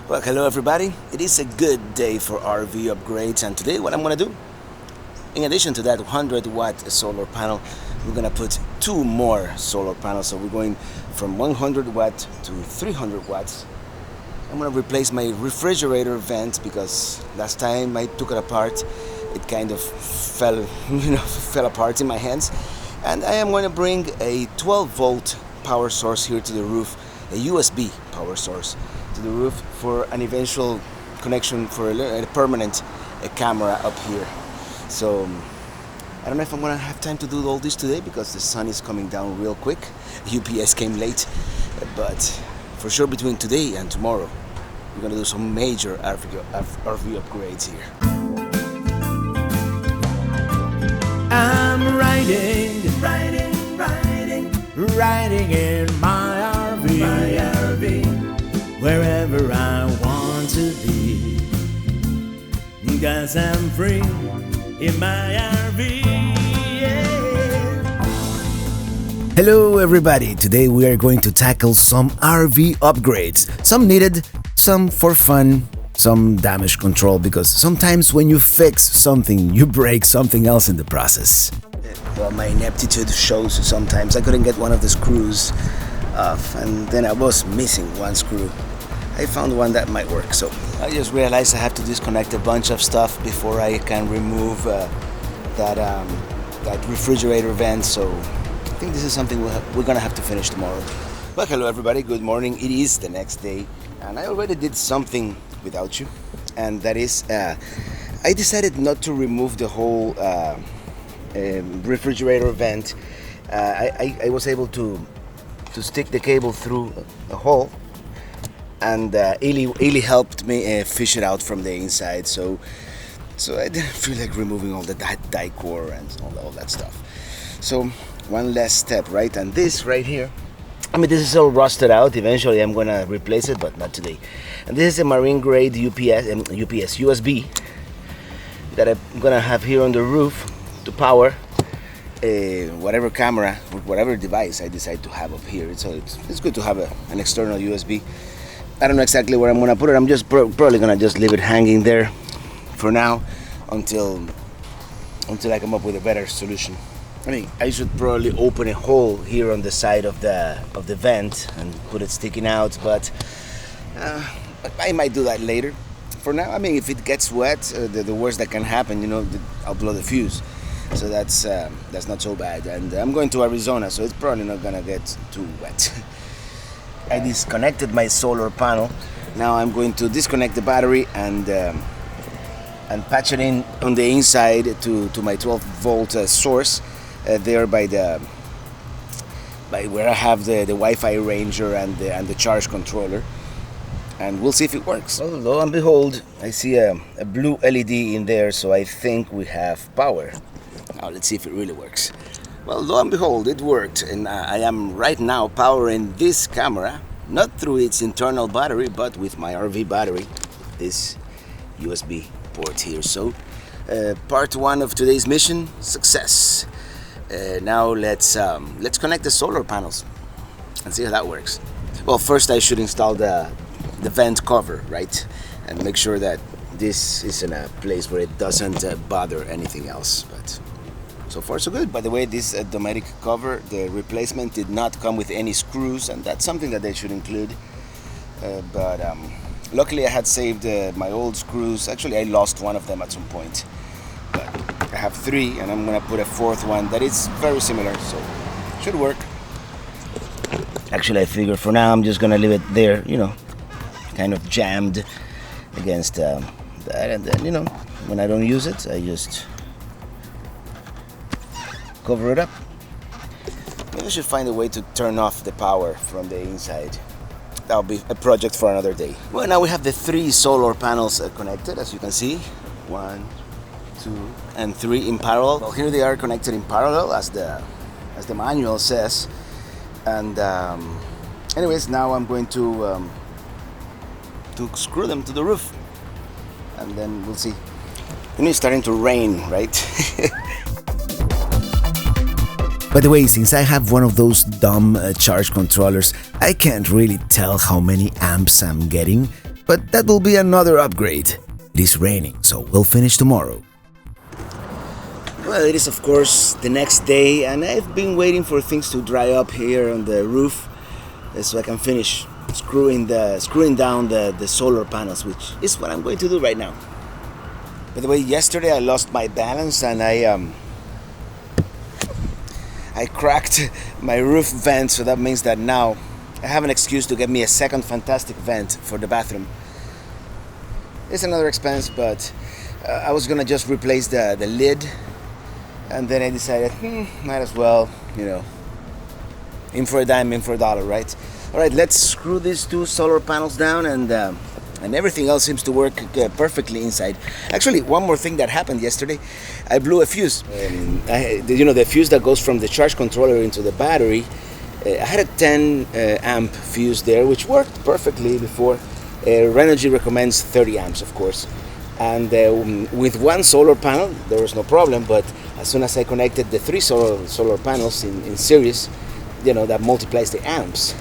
Well, hello everybody. It is a good day for RV upgrades, and today what I'm gonna do, in addition to that 100-watt solar panel, we're gonna put two more solar panels. So we're going from 100 watt to 300 watts. I'm gonna replace my refrigerator vent because last time I took it apart, it kind of fell, fell apart in my hands. And I am going to bring a 12-volt power source here to the roof, a USB power source to the roof for an eventual connection for a permanent camera up here. So I don't know if I'm gonna have time to do all this today because the sun is coming down real quick. UPS came late, but for sure between today and tomorrow we're gonna do some major RV upgrades here. I'm riding in my RV, wherever I want to be, 'cause I'm free in my RV. Yeah. Hello everybody, today we are going to tackle some RV upgrades. Some needed, some for fun, some damage control, because sometimes when you fix something, you break something else in the process. Well, my ineptitude shows sometimes. I couldn't get one of the screws off, and then I was missing one screw. I found one that might work, so I just realized I have to disconnect a bunch of stuff before I can remove that refrigerator vent, so I think this is something we're gonna have to finish tomorrow. Well, hello everybody, good morning. It is the next day, and I already did something without you, and that is I decided not to remove the whole refrigerator vent. I was able to stick the cable through a hole, and Eli helped me fish it out from the inside, so I didn't feel like removing all the die core and all that stuff. So one less step, right? And this right here, I mean, this is all rusted out. Eventually I'm gonna replace it, but not today. And this is a marine grade USB that I'm gonna have here on the roof to power whatever camera, whatever device I decide to have up here. It's good to have an external USB. I don't know exactly where I'm gonna put it. I'm just probably gonna just leave it hanging there for now until I come up with a better solution. I mean, I should probably open a hole here on the side of the vent and put it sticking out, but I might do that later. For now, I mean, if it gets wet, the worst that can happen, I'll blow the fuse. So that's not so bad. And I'm going to Arizona, so it's probably not gonna get too wet. I disconnected my solar panel. Now I'm going to disconnect the battery and patch it in on the inside to my 12-volt source there by where I have the WiFiRanger and the charge controller. And we'll see if it works. Well, lo and behold, I see a blue LED in there, so I think we have power. Now let's see if it really works. Well, lo and behold, it worked, and I am right now powering this camera, not through its internal battery, but with my RV battery, this USB port here. So, part one of today's mission, success. Now let's connect the solar panels and see how that works. Well, first I should install the vent cover, right, and make sure that this is in a place where it doesn't bother anything else. But so far so good. By the way, this Dometic cover, the replacement did not come with any screws, and that's something that they should include. But luckily I had saved my old screws. Actually, I lost one of them at some point, but I have three, and I'm gonna put a fourth one that is very similar, so should work. Actually, I figure for now I'm just gonna leave it there, kind of jammed against that, and then when I don't use it, I just cover it up. Maybe I should find a way to turn off the power from the inside. That'll be a project for another day. Well, now we have the three solar panels connected, as you can see. 1, 2, and 3 in parallel. Well, here they are connected in parallel, as the manual says. And anyways, now I'm going to screw them to the roof, and then we'll see. It's starting to rain, right? By the way, since I have one of those dumb charge controllers, I can't really tell how many amps I'm getting, but that will be another upgrade. It is raining, so we'll finish tomorrow. Well, it is of course the next day, and I've been waiting for things to dry up here on the roof so I can finish screwing down the solar panels, which is what I'm going to do right now. By the way, yesterday I lost my balance and I cracked my roof vent, so that means that now I have an excuse to get me a second fantastic vent for the bathroom. It's another expense, but I was gonna just replace the lid, and then I decided, might as well, in for a dime, in for a dollar, right? All right, let's screw these two solar panels down, and everything else seems to work perfectly inside. Actually, one more thing that happened yesterday, I blew a fuse. The fuse that goes from the charge controller into the battery. I had a 10 amp fuse there, which worked perfectly before. Renogy recommends 30 amps, of course. And with one solar panel, there was no problem, but as soon as I connected the three solar panels in series, that multiplies the amps.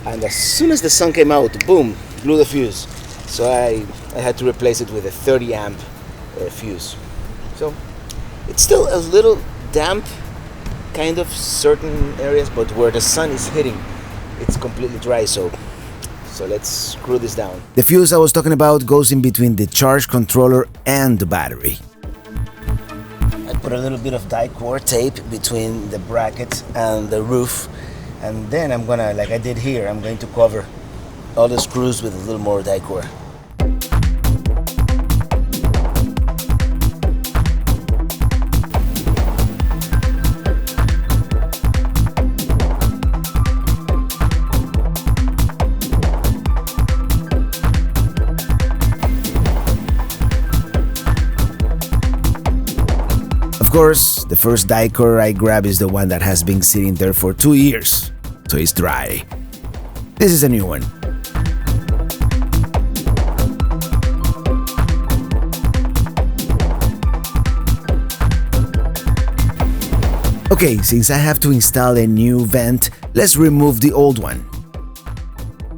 And as soon as the sun came out, boom, blew the fuse. So I had to replace it with a 30 amp fuse. So it's still a little damp, kind of certain areas, but where the sun is hitting, it's completely dry. So let's screw this down. The fuse I was talking about goes in between the charge controller and the battery. I put a little bit of die-core tape between the bracket and the roof, and then I'm gonna, like I did here, I'm going to cover all the screws with a little more die-core. Of course, the first die-core I grab is the one that has been sitting there for 2 years, so it's dry. This is a new one. Okay, since I have to install a new vent, let's remove the old one.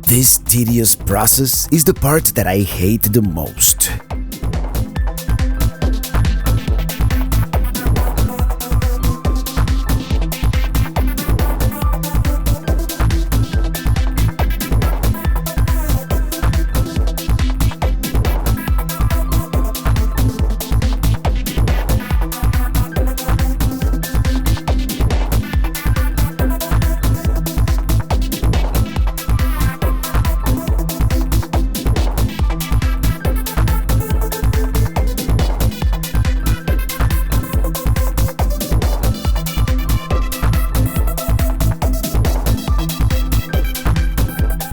This tedious process is the part that I hate the most.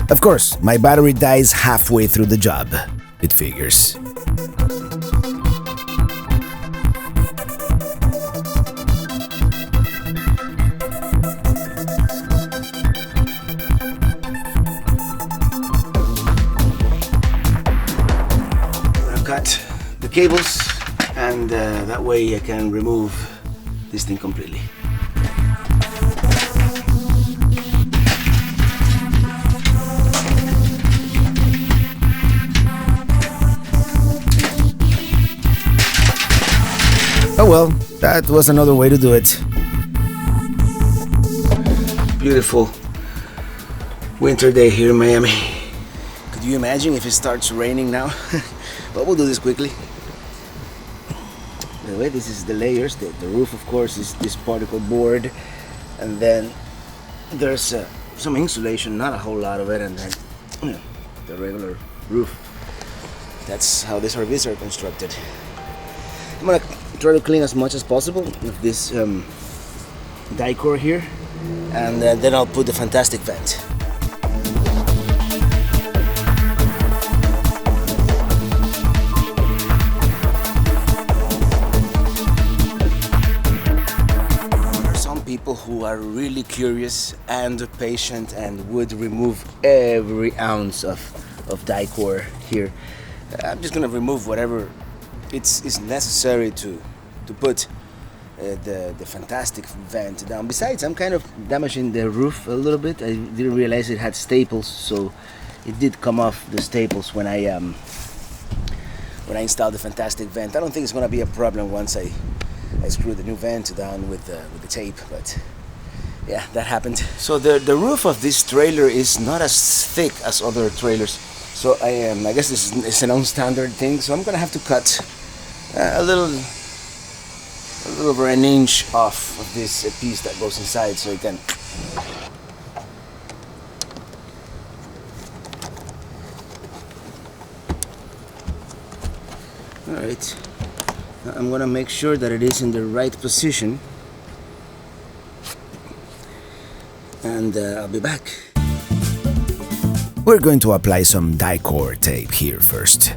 Of course, my battery dies halfway through the job. It figures. I've cut the cables, and that way I can remove this thing completely. Oh well, that was another way to do it. Beautiful winter day here in Miami. Could you imagine if it starts raining now? But we'll do this quickly. By the way, this is the layers. The roof, of course, is this particle board, and then there's some insulation, not a whole lot of it, and then the regular roof. That's how these RVs are constructed. I'm gonna try to clean as much as possible of this die-core here, and then I'll put the fantastic vent. There are some people who are really curious and patient and would remove every ounce of die-core here. I'm just gonna remove whatever it's necessary to put the fantastic vent down. Besides, I'm kind of damaging the roof a little bit. I didn't realize it had staples, so it did come off the staples when I installed the fantastic vent. I don't think it's gonna be a problem once I screw the new vent down with the tape, but yeah, that happened. So the roof of this trailer is not as thick as other trailers, so I guess this is a non-standard thing. So I'm gonna have to cut a little over an inch off of this piece that goes inside, so it can. All right. I'm gonna make sure that it is in the right position, and I'll be back. We're going to apply some Dicor tape here first.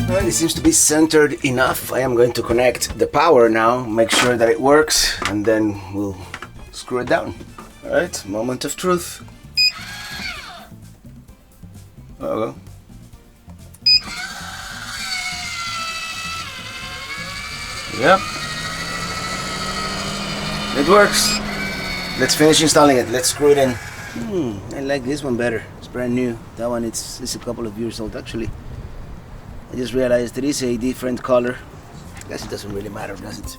Alright, it seems to be centered enough. I am going to connect the power now, make sure that it works, and then we'll screw it down. Alright, moment of truth. There we go. Yep. It works. Let's finish installing it. Let's screw it in. I like this one better. It's brand new. That one it's a couple of years old actually. I just realized it is a different color. I guess it doesn't really matter, does it?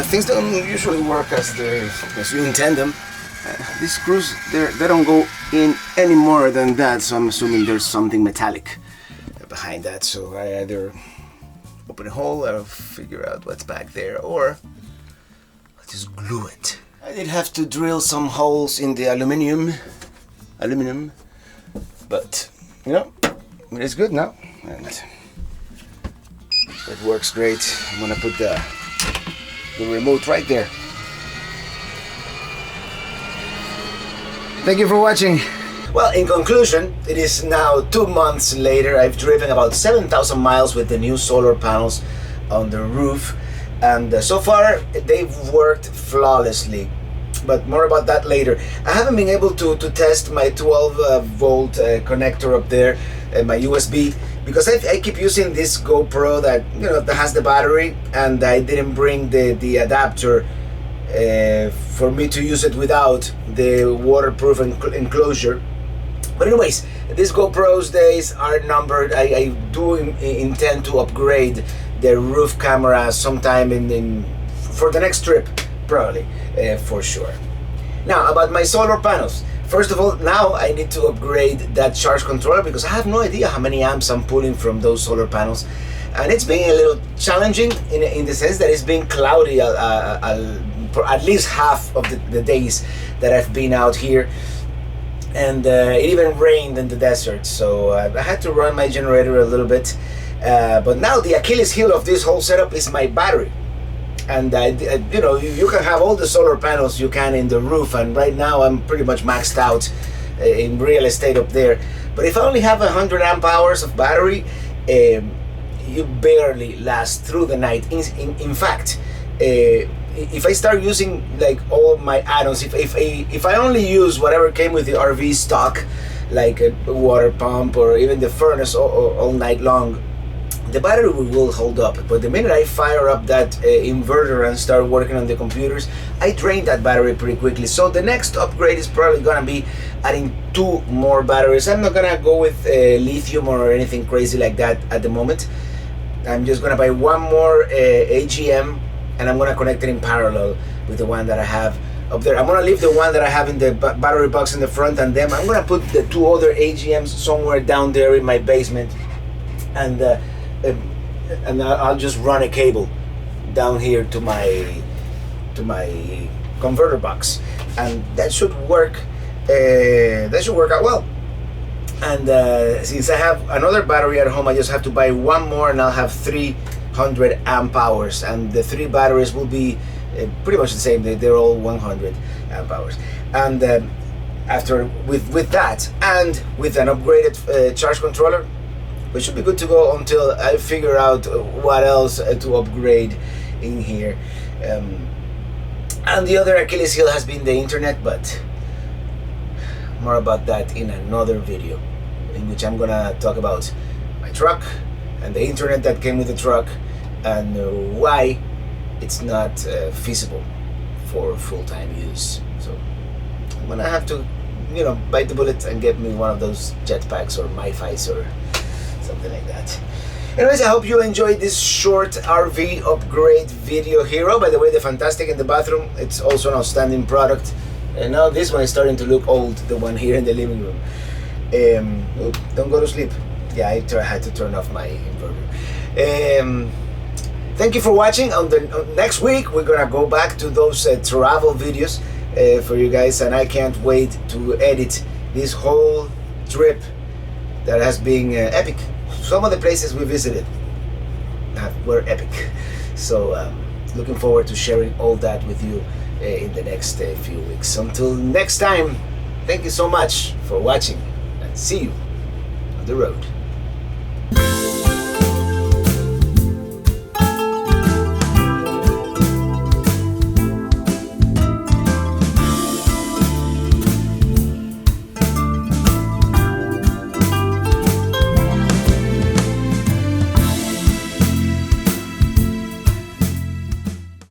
Things don't usually work as you intend them. These screws, they don't go in any more than that, so I'm assuming there's something metallic behind that. So I either open a hole, I'll figure out what's back there, or I'll just glue it. I did have to drill some holes in the aluminum, but you know, it's good now, and it works great. I'm gonna put the remote right there. Thank you for watching. Well, in conclusion, it is now 2 months later. I've driven about 7,000 miles with the new solar panels on the roof, and so far they've worked flawlessly, but more about that later. I haven't been able to test my 12 volt connector up there, my USB, because I keep using this GoPro that that has the battery, and I didn't bring the adapter for me to use it without the waterproof enclosure. But anyways, these GoPro's days are numbered. I do intend to upgrade the roof camera sometime for the next trip, probably, for sure. Now about my solar panels. First of all, now I need to upgrade that charge controller because I have no idea how many amps I'm pulling from those solar panels, and it's been a little challenging in the sense that it's been cloudy for at least half of the days that I've been out here, and it even rained in the desert, so I had to run my generator a little bit, but now the Achilles heel of this whole setup is my battery. And you can have all the solar panels you can in the roof, and right now I'm pretty much maxed out in real estate up there. But if I only have 100 amp hours of battery, you barely last through the night. In fact, if I start using like all my add-ons, if I only use whatever came with the RV stock, like a water pump or even the furnace all night long, the battery will hold up. But the minute I fire up that inverter and start working on the computers, I drain that battery pretty quickly. So the next upgrade is probably gonna be adding 2 more batteries. I'm not gonna go with lithium or anything crazy like that at the moment. I'm just gonna buy 1 more AGM, and I'm gonna connect it in parallel with the one that I have up there. I'm gonna leave the one that I have in the battery box in the front, and then I'm gonna put the 2 other AGMs somewhere down there in my basement, and I'll just run a cable down here to my converter box, and that should work. That should work out well. And since I have another battery at home, I just have to buy one more, and I'll have 300 amp hours. And the 3 batteries will be pretty much the same. They're all 100 amp hours. And after with that and with an upgraded charge controller, we should be good to go until I figure out what else to upgrade in here. And the other Achilles heel has been the internet, but more about that in another video, in which I'm gonna talk about my truck and the internet that came with the truck, and why it's not feasible for full-time use. So I'm gonna have to, bite the bullet and get me one of those jetpacks or MiFis or something like that. Anyways, I hope you enjoyed this short RV upgrade video here. Oh, by the way, the Fantastic in the bathroom, it's also an outstanding product. And now this one is starting to look old, the one here in the living room. Don't go to sleep. Yeah, I had to turn off my inverter. Thank you for watching. On next week, we're gonna go back to those travel videos for you guys, and I can't wait to edit this whole trip that has been epic. Some of the places we visited were epic. So looking forward to sharing all that with you in the next few weeks. Until next time, thank you so much for watching, and see you on the road.